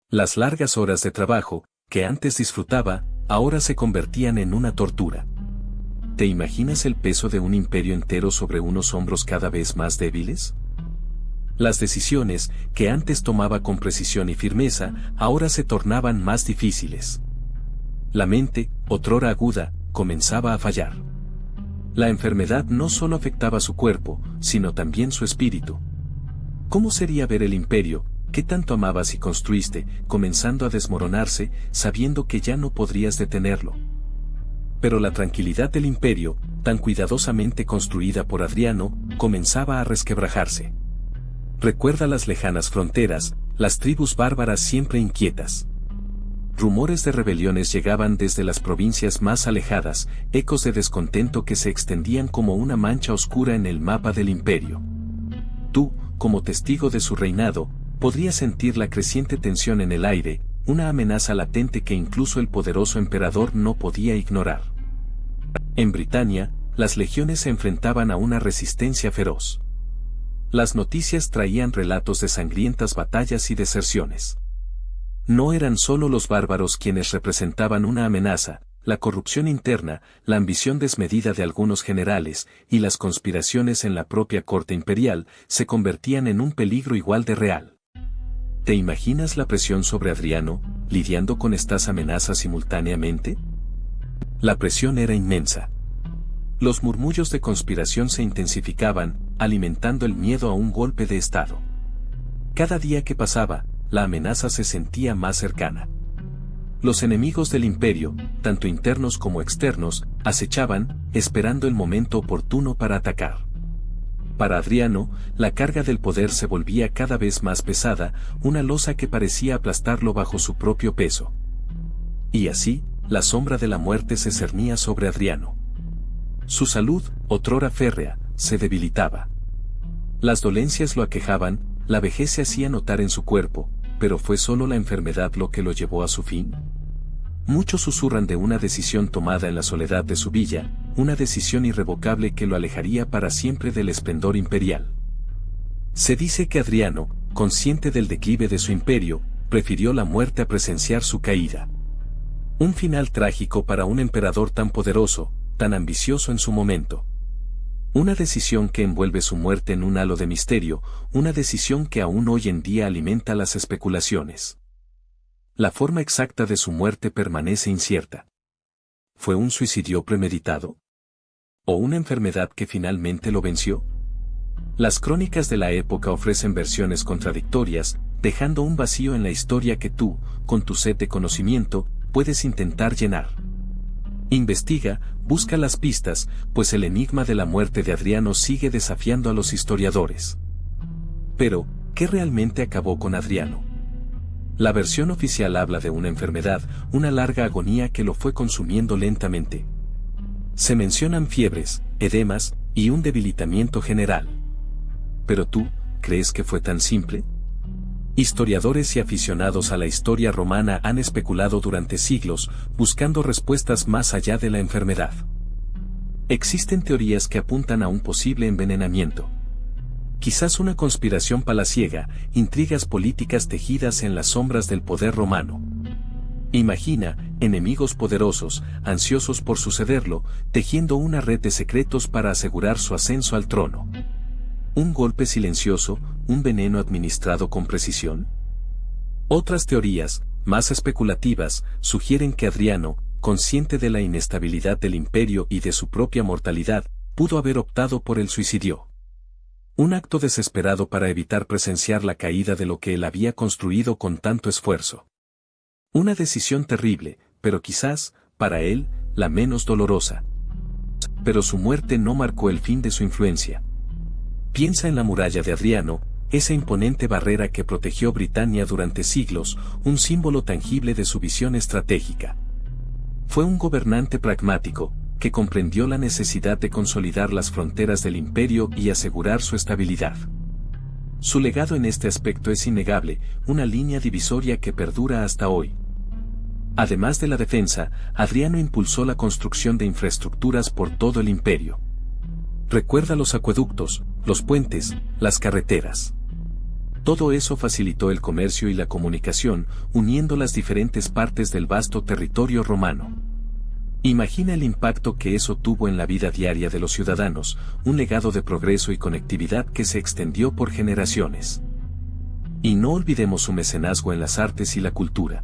Las largas horas de trabajo, que antes disfrutaba, ahora se convertían en una tortura. ¿Te imaginas el peso de un imperio entero sobre unos hombros cada vez más débiles? Las decisiones, que antes tomaba con precisión y firmeza, ahora se tornaban más difíciles. La mente, otrora aguda, comenzaba a fallar. La enfermedad no solo afectaba su cuerpo, sino también su espíritu. ¿Cómo sería ver el imperio, que tanto amabas y construiste, comenzando a desmoronarse, sabiendo que ya no podrías detenerlo? Pero la tranquilidad del imperio, tan cuidadosamente construida por Adriano, comenzaba a resquebrajarse. Recuerda las lejanas fronteras, las tribus bárbaras siempre inquietas. Rumores de rebeliones llegaban desde las provincias más alejadas, ecos de descontento que se extendían como una mancha oscura en el mapa del imperio. Tú, como testigo de su reinado, podrías sentir la creciente tensión en el aire, una amenaza latente que incluso el poderoso emperador no podía ignorar. En Britania, las legiones se enfrentaban a una resistencia feroz. Las noticias traían relatos de sangrientas batallas y deserciones. No eran solo los bárbaros quienes representaban una amenaza, la corrupción interna, la ambición desmedida de algunos generales, y las conspiraciones en la propia corte imperial, se convertían en un peligro igual de real. ¿Te imaginas la presión sobre Adriano, lidiando con estas amenazas simultáneamente? La presión era inmensa. Los murmullos de conspiración se intensificaban, alimentando el miedo a un golpe de Estado. Cada día que pasaba, la amenaza se sentía más cercana. Los enemigos del imperio, tanto internos como externos, acechaban, esperando el momento oportuno para atacar. Para Adriano, la carga del poder se volvía cada vez más pesada, una losa que parecía aplastarlo bajo su propio peso. Y así, la sombra de la muerte se cernía sobre Adriano. Su salud, otrora férrea, se debilitaba. Las dolencias lo aquejaban, la vejez se hacía notar en su cuerpo, pero ¿fue solo la enfermedad lo que lo llevó a su fin? Muchos susurran de una decisión tomada en la soledad de su villa, una decisión irrevocable que lo alejaría para siempre del esplendor imperial. Se dice que Adriano, consciente del declive de su imperio, prefirió la muerte a presenciar su caída. Un final trágico para un emperador tan poderoso, tan ambicioso en su momento. Una decisión que envuelve su muerte en un halo de misterio, una decisión que aún hoy en día alimenta las especulaciones. La forma exacta de su muerte permanece incierta. ¿Fue un suicidio premeditado? ¿O una enfermedad que finalmente lo venció? Las crónicas de la época ofrecen versiones contradictorias, dejando un vacío en la historia que tú, con tu sed de conocimiento, puedes intentar llenar. Investiga, busca las pistas, pues el enigma de la muerte de Adriano sigue desafiando a los historiadores. Pero, ¿qué realmente acabó con Adriano? La versión oficial habla de una enfermedad, una larga agonía que lo fue consumiendo lentamente. Se mencionan fiebres, edemas, y un debilitamiento general. ¿Pero tú, crees que fue tan simple? Historiadores y aficionados a la historia romana han especulado durante siglos, buscando respuestas más allá de la enfermedad. Existen teorías que apuntan a un posible envenenamiento. Quizás una conspiración palaciega, intrigas políticas tejidas en las sombras del poder romano. Imagina, enemigos poderosos, ansiosos por sucederlo, tejiendo una red de secretos para asegurar su ascenso al trono. ¿Un golpe silencioso, un veneno administrado con precisión? Otras teorías, más especulativas, sugieren que Adriano, consciente de la inestabilidad del imperio y de su propia mortalidad, pudo haber optado por el suicidio. Un acto desesperado para evitar presenciar la caída de lo que él había construido con tanto esfuerzo. Una decisión terrible, pero quizás, para él, la menos dolorosa. Pero su muerte no marcó el fin de su influencia. Piensa en la muralla de Adriano, esa imponente barrera que protegió Britania durante siglos, un símbolo tangible de su visión estratégica. Fue un gobernante pragmático, que comprendió la necesidad de consolidar las fronteras del imperio y asegurar su estabilidad. Su legado en este aspecto es innegable, una línea divisoria que perdura hasta hoy. Además de la defensa, Adriano impulsó la construcción de infraestructuras por todo el imperio. Recuerda los acueductos, los puentes, las carreteras. Todo eso facilitó el comercio y la comunicación, uniendo las diferentes partes del vasto territorio romano. Imagina el impacto que eso tuvo en la vida diaria de los ciudadanos, un legado de progreso y conectividad que se extendió por generaciones. Y no olvidemos su mecenazgo en las artes y la cultura.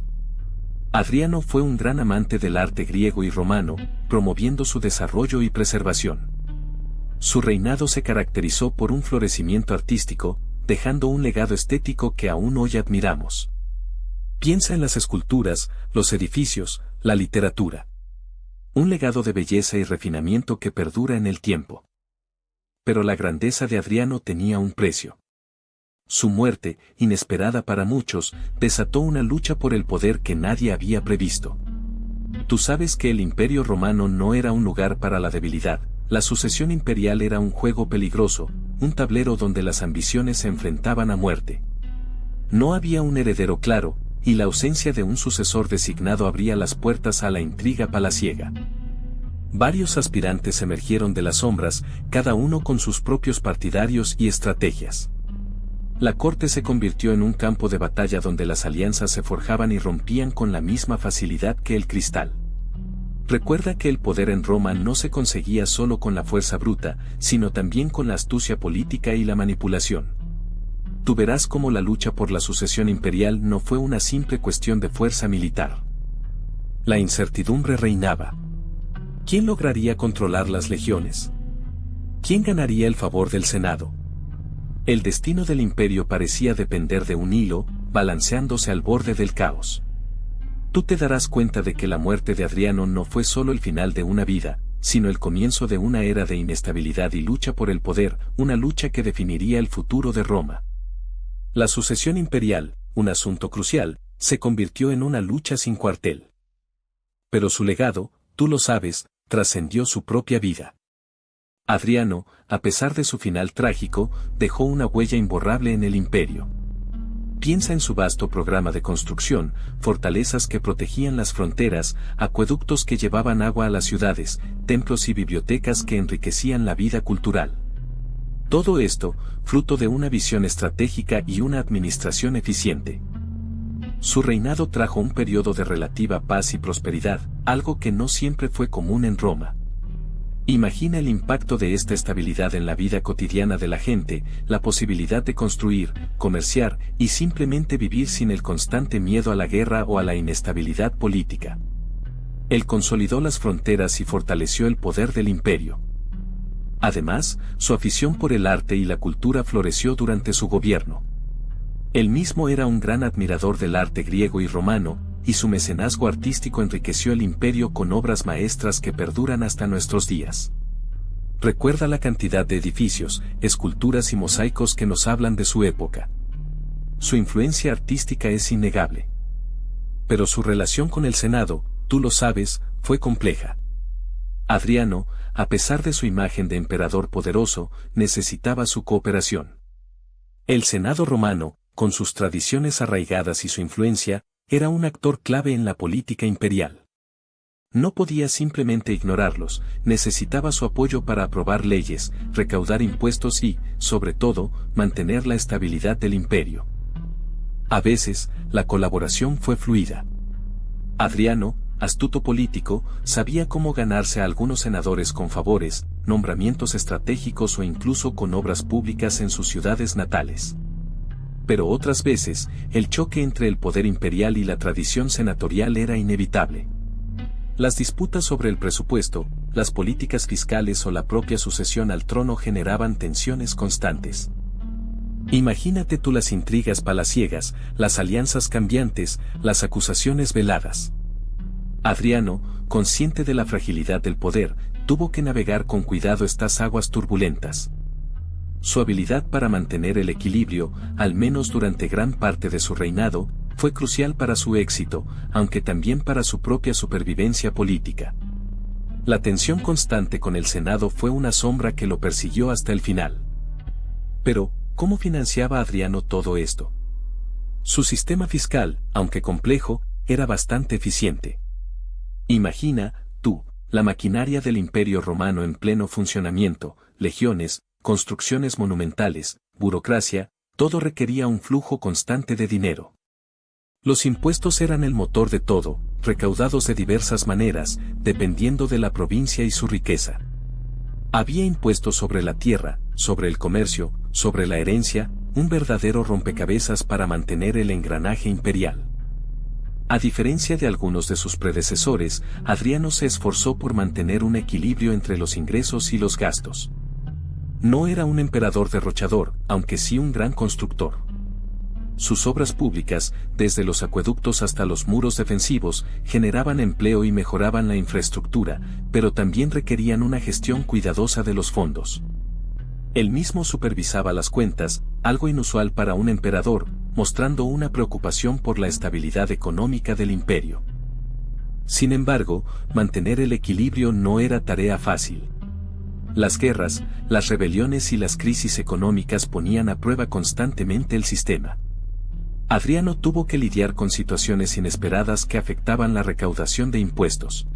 Adriano fue un gran amante del arte griego y romano, promoviendo su desarrollo y preservación. Su reinado se caracterizó por un florecimiento artístico, dejando un legado estético que aún hoy admiramos. Piensa en las esculturas, los edificios, la literatura. Un legado de belleza y refinamiento que perdura en el tiempo. Pero la grandeza de Adriano tenía un precio. Su muerte, inesperada para muchos, desató una lucha por el poder que nadie había previsto. Tú sabes que el Imperio Romano no era un lugar para la debilidad, la sucesión imperial era un juego peligroso, un tablero donde las ambiciones se enfrentaban a muerte. No había un heredero claro, y la ausencia de un sucesor designado abría las puertas a la intriga palaciega. Varios aspirantes emergieron de las sombras, cada uno con sus propios partidarios y estrategias. La corte se convirtió en un campo de batalla donde las alianzas se forjaban y rompían con la misma facilidad que el cristal. Recuerda que el poder en Roma no se conseguía solo con la fuerza bruta, sino también con la astucia política y la manipulación. Tú verás cómo la lucha por la sucesión imperial no fue una simple cuestión de fuerza militar. La incertidumbre reinaba. ¿Quién lograría controlar las legiones? ¿Quién ganaría el favor del Senado? El destino del imperio parecía depender de un hilo, balanceándose al borde del caos. Tú te darás cuenta de que la muerte de Adriano no fue solo el final de una vida, sino el comienzo de una era de inestabilidad y lucha por el poder, una lucha que definiría el futuro de Roma. La sucesión imperial, un asunto crucial, se convirtió en una lucha sin cuartel. Pero su legado, tú lo sabes, trascendió su propia vida. Adriano, a pesar de su final trágico, dejó una huella imborrable en el imperio. Piensa en su vasto programa de construcción, fortalezas que protegían las fronteras, acueductos que llevaban agua a las ciudades, templos y bibliotecas que enriquecían la vida cultural. Todo esto, fruto de una visión estratégica y una administración eficiente. Su reinado trajo un periodo de relativa paz y prosperidad, algo que no siempre fue común en Roma. Imagina el impacto de esta estabilidad en la vida cotidiana de la gente, la posibilidad de construir, comerciar y simplemente vivir sin el constante miedo a la guerra o a la inestabilidad política. Él consolidó las fronteras y fortaleció el poder del imperio. Además, su afición por el arte y la cultura floreció durante su gobierno. Él mismo era un gran admirador del arte griego y romano, y su mecenazgo artístico enriqueció el imperio con obras maestras que perduran hasta nuestros días. Recuerda la cantidad de edificios, esculturas y mosaicos que nos hablan de su época. Su influencia artística es innegable. Pero su relación con el Senado, tú lo sabes, fue compleja. Adriano, a pesar de su imagen de emperador poderoso, necesitaba su cooperación. El Senado romano, con sus tradiciones arraigadas y su influencia, era un actor clave en la política imperial. No podía simplemente ignorarlos, necesitaba su apoyo para aprobar leyes, recaudar impuestos y, sobre todo, mantener la estabilidad del imperio. A veces, la colaboración fue fluida. Adriano, astuto político, sabía cómo ganarse a algunos senadores con favores, nombramientos estratégicos o incluso con obras públicas en sus ciudades natales. Pero otras veces, el choque entre el poder imperial y la tradición senatorial era inevitable. Las disputas sobre el presupuesto, las políticas fiscales o la propia sucesión al trono generaban tensiones constantes. Imagínate tú las intrigas palaciegas, las alianzas cambiantes, las acusaciones veladas. Adriano, consciente de la fragilidad del poder, tuvo que navegar con cuidado estas aguas turbulentas. Su habilidad para mantener el equilibrio, al menos durante gran parte de su reinado, fue crucial para su éxito, aunque también para su propia supervivencia política. La tensión constante con el Senado fue una sombra que lo persiguió hasta el final. Pero, ¿cómo financiaba Adriano todo esto? Su sistema fiscal, aunque complejo, era bastante eficiente. Imagina, tú, la maquinaria del Imperio Romano en pleno funcionamiento, legiones, construcciones monumentales, burocracia, todo requería un flujo constante de dinero. Los impuestos eran el motor de todo, recaudados de diversas maneras, dependiendo de la provincia y su riqueza. Había impuestos sobre la tierra, sobre el comercio, sobre la herencia, un verdadero rompecabezas para mantener el engranaje imperial. A diferencia de algunos de sus predecesores, Adriano se esforzó por mantener un equilibrio entre los ingresos y los gastos. No era un emperador derrochador, aunque sí un gran constructor. Sus obras públicas, desde los acueductos hasta los muros defensivos, generaban empleo y mejoraban la infraestructura, pero también requerían una gestión cuidadosa de los fondos. Él mismo supervisaba las cuentas, algo inusual para un emperador, mostrando una preocupación por la estabilidad económica del imperio. Sin embargo, mantener el equilibrio no era tarea fácil. Las guerras, las rebeliones y las crisis económicas ponían a prueba constantemente el sistema. Adriano tuvo que lidiar con situaciones inesperadas que afectaban la recaudación de impuestos.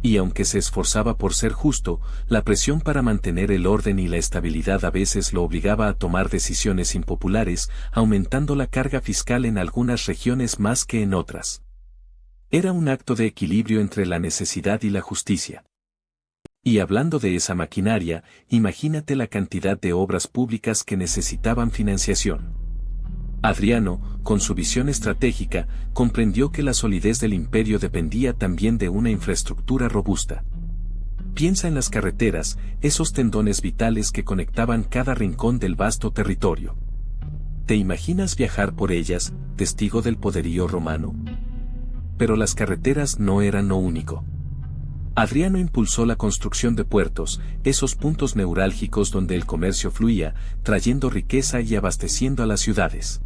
Y aunque se esforzaba por ser justo, la presión para mantener el orden y la estabilidad a veces lo obligaba a tomar decisiones impopulares, aumentando la carga fiscal en algunas regiones más que en otras. Era un acto de equilibrio entre la necesidad y la justicia. Y hablando de esa maquinaria, imagínate la cantidad de obras públicas que necesitaban financiación. Adriano, con su visión estratégica, comprendió que la solidez del imperio dependía también de una infraestructura robusta. Piensa en las carreteras, esos tendones vitales que conectaban cada rincón del vasto territorio. ¿Te imaginas viajar por ellas, testigo del poderío romano? Pero las carreteras no eran lo único. Adriano impulsó la construcción de puertos, esos puntos neurálgicos donde el comercio fluía, trayendo riqueza y abasteciendo a las ciudades.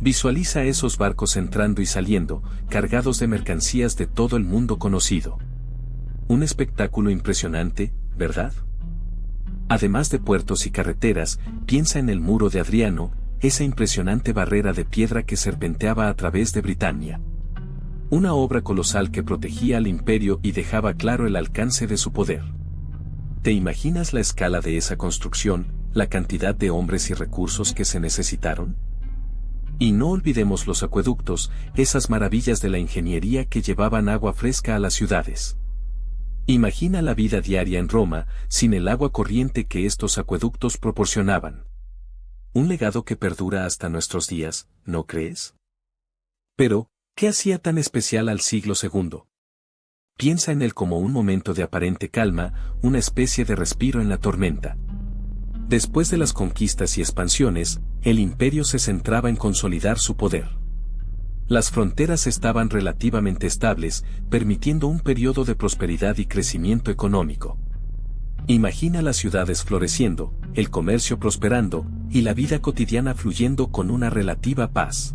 Visualiza esos barcos entrando y saliendo, cargados de mercancías de todo el mundo conocido. Un espectáculo impresionante, ¿verdad? Además de puertos y carreteras, piensa en el muro de Adriano, esa impresionante barrera de piedra que serpenteaba a través de Britania. Una obra colosal que protegía al imperio y dejaba claro el alcance de su poder. ¿Te imaginas la escala de esa construcción, la cantidad de hombres y recursos que se necesitaron? Y no olvidemos los acueductos, esas maravillas de la ingeniería que llevaban agua fresca a las ciudades. Imagina la vida diaria en Roma, sin el agua corriente que estos acueductos proporcionaban. Un legado que perdura hasta nuestros días, ¿no crees? Pero, ¿qué hacía tan especial al siglo II? Piensa en él como un momento de aparente calma, una especie de respiro en la tormenta. Después de las conquistas y expansiones, el imperio se centraba en consolidar su poder. Las fronteras estaban relativamente estables, permitiendo un periodo de prosperidad y crecimiento económico. Imagina las ciudades floreciendo, el comercio prosperando, y la vida cotidiana fluyendo con una relativa paz.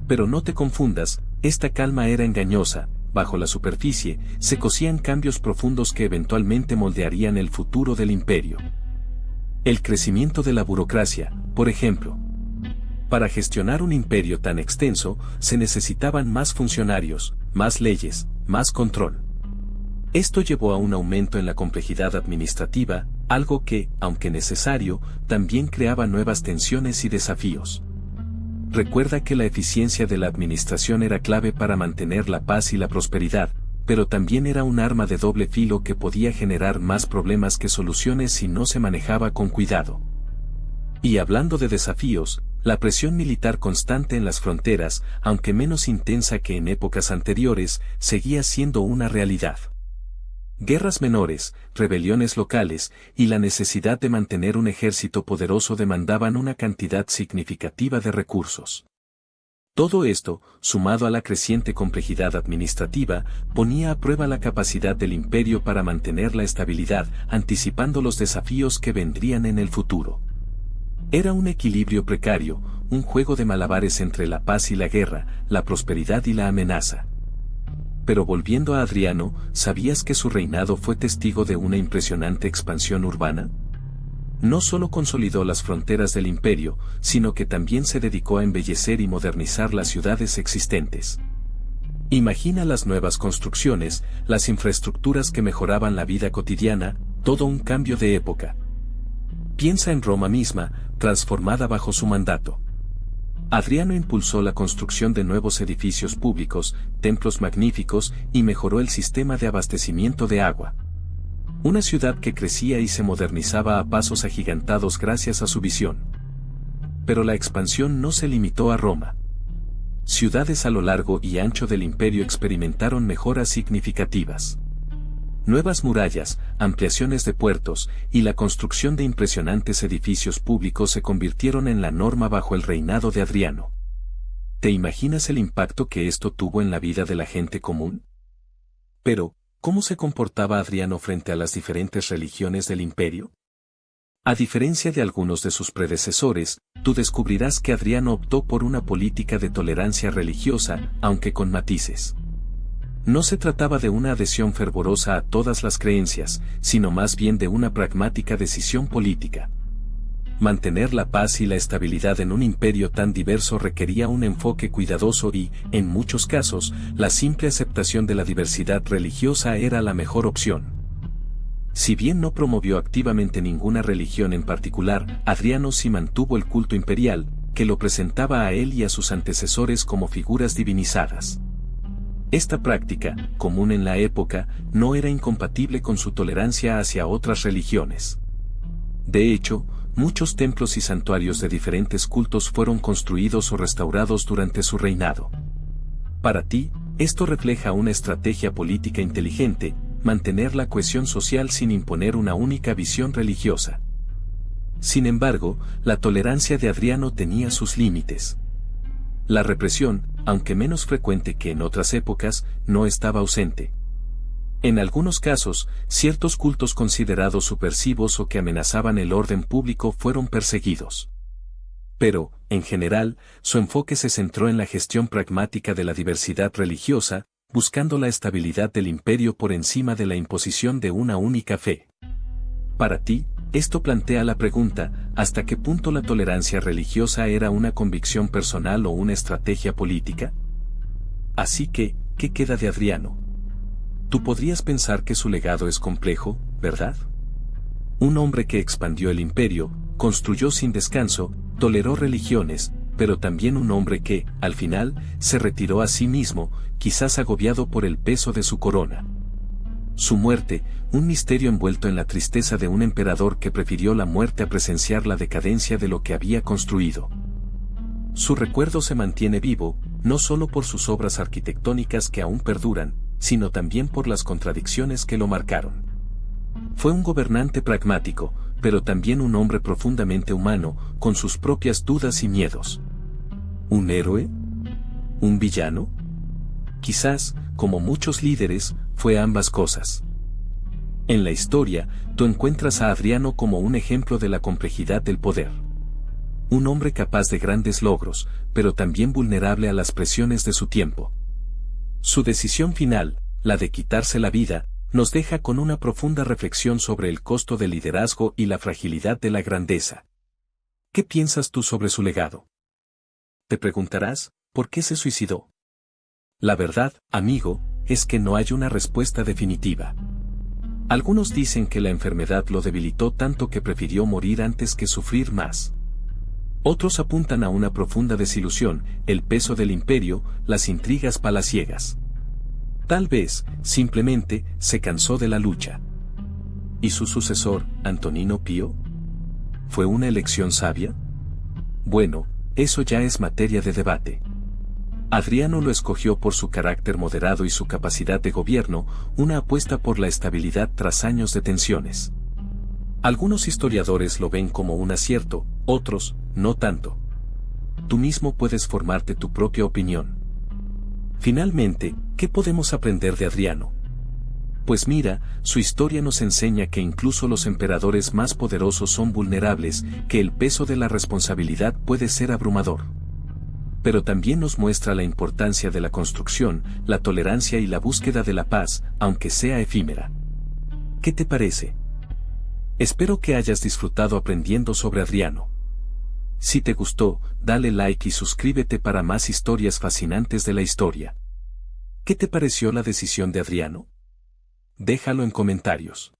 Pero no te confundas, esta calma era engañosa, bajo la superficie, se cosían cambios profundos que eventualmente moldearían el futuro del imperio. El crecimiento de la burocracia, por ejemplo. Para gestionar un imperio tan extenso, se necesitaban más funcionarios, más leyes, más control. Esto llevó a un aumento en la complejidad administrativa, algo que, aunque necesario, también creaba nuevas tensiones y desafíos. Recuerda que la eficiencia de la administración era clave para mantener la paz y la prosperidad, pero también era un arma de doble filo que podía generar más problemas que soluciones si no se manejaba con cuidado. Y hablando de desafíos, la presión militar constante en las fronteras, aunque menos intensa que en épocas anteriores, seguía siendo una realidad. Guerras menores, rebeliones locales, y la necesidad de mantener un ejército poderoso demandaban una cantidad significativa de recursos. Todo esto, sumado a la creciente complejidad administrativa, ponía a prueba la capacidad del imperio para mantener la estabilidad, anticipando los desafíos que vendrían en el futuro. Era un equilibrio precario, un juego de malabares entre la paz y la guerra, la prosperidad y la amenaza. Pero volviendo a Adriano, ¿sabías que su reinado fue testigo de una impresionante expansión urbana? No solo consolidó las fronteras del imperio, sino que también se dedicó a embellecer y modernizar las ciudades existentes. Imagina las nuevas construcciones, las infraestructuras que mejoraban la vida cotidiana, todo un cambio de época. Piensa en Roma misma, transformada bajo su mandato. Adriano impulsó la construcción de nuevos edificios públicos, templos magníficos y mejoró el sistema de abastecimiento de agua. Una ciudad que crecía y se modernizaba a pasos agigantados gracias a su visión. Pero la expansión no se limitó a Roma. Ciudades a lo largo y ancho del imperio experimentaron mejoras significativas. Nuevas murallas, ampliaciones de puertos y la construcción de impresionantes edificios públicos se convirtieron en la norma bajo el reinado de Adriano. ¿Te imaginas el impacto que esto tuvo en la vida de la gente común? Pero, ¿cómo se comportaba Adriano frente a las diferentes religiones del imperio? A diferencia de algunos de sus predecesores, tú descubrirás que Adriano optó por una política de tolerancia religiosa, aunque con matices. No se trataba de una adhesión fervorosa a todas las creencias, sino más bien de una pragmática decisión política. Mantener la paz y la estabilidad en un imperio tan diverso requería un enfoque cuidadoso y, en muchos casos, la simple aceptación de la diversidad religiosa era la mejor opción. Si bien no promovió activamente ninguna religión en particular, Adriano sí mantuvo el culto imperial, que lo presentaba a él y a sus antecesores como figuras divinizadas. Esta práctica, común en la época, no era incompatible con su tolerancia hacia otras religiones. De hecho, muchos templos y santuarios de diferentes cultos fueron construidos o restaurados durante su reinado. Para ti, esto refleja una estrategia política inteligente, mantener la cohesión social sin imponer una única visión religiosa. Sin embargo, la tolerancia de Adriano tenía sus límites. La represión, aunque menos frecuente que en otras épocas, no estaba ausente. En algunos casos, ciertos cultos considerados subversivos o que amenazaban el orden público fueron perseguidos. Pero, en general, su enfoque se centró en la gestión pragmática de la diversidad religiosa, buscando la estabilidad del imperio por encima de la imposición de una única fe. Para ti, esto plantea la pregunta, ¿hasta qué punto la tolerancia religiosa era una convicción personal o una estrategia política? Así que, ¿qué queda de Adriano? Tú podrías pensar que su legado es complejo, ¿verdad? Un hombre que expandió el imperio, construyó sin descanso, toleró religiones, pero también un hombre que, al final, se retiró a sí mismo, quizás agobiado por el peso de su corona. Su muerte, un misterio envuelto en la tristeza de un emperador que prefirió la muerte a presenciar la decadencia de lo que había construido. Su recuerdo se mantiene vivo, no solo por sus obras arquitectónicas que aún perduran, sino también por las contradicciones que lo marcaron. Fue un gobernante pragmático, pero también un hombre profundamente humano, con sus propias dudas y miedos. ¿Un héroe? ¿Un villano? Quizás, como muchos líderes, fue ambas cosas. En la historia, tú encuentras a Adriano como un ejemplo de la complejidad del poder. Un hombre capaz de grandes logros, pero también vulnerable a las presiones de su tiempo. Su decisión final, la de quitarse la vida, nos deja con una profunda reflexión sobre el costo del liderazgo y la fragilidad de la grandeza. ¿Qué piensas tú sobre su legado? Te preguntarás, ¿por qué se suicidó? La verdad, amigo, es que no hay una respuesta definitiva. Algunos dicen que la enfermedad lo debilitó tanto que prefirió morir antes que sufrir más. Otros apuntan a una profunda desilusión, el peso del imperio, las intrigas palaciegas. Tal vez, simplemente, se cansó de la lucha. ¿Y su sucesor, Antonino Pío? ¿Fue una elección sabia? Bueno, eso ya es materia de debate. Adriano lo escogió por su carácter moderado y su capacidad de gobierno, una apuesta por la estabilidad tras años de tensiones. Algunos historiadores lo ven como un acierto, otros, no tanto. Tú mismo puedes formarte tu propia opinión. Finalmente, ¿qué podemos aprender de Adriano? Pues mira, su historia nos enseña que incluso los emperadores más poderosos son vulnerables, que el peso de la responsabilidad puede ser abrumador. Pero también nos muestra la importancia de la construcción, la tolerancia y la búsqueda de la paz, aunque sea efímera. ¿Qué te parece? Espero que hayas disfrutado aprendiendo sobre Adriano. Si te gustó, dale like y suscríbete para más historias fascinantes de la historia. ¿Qué te pareció la decisión de Adriano? Déjalo en comentarios.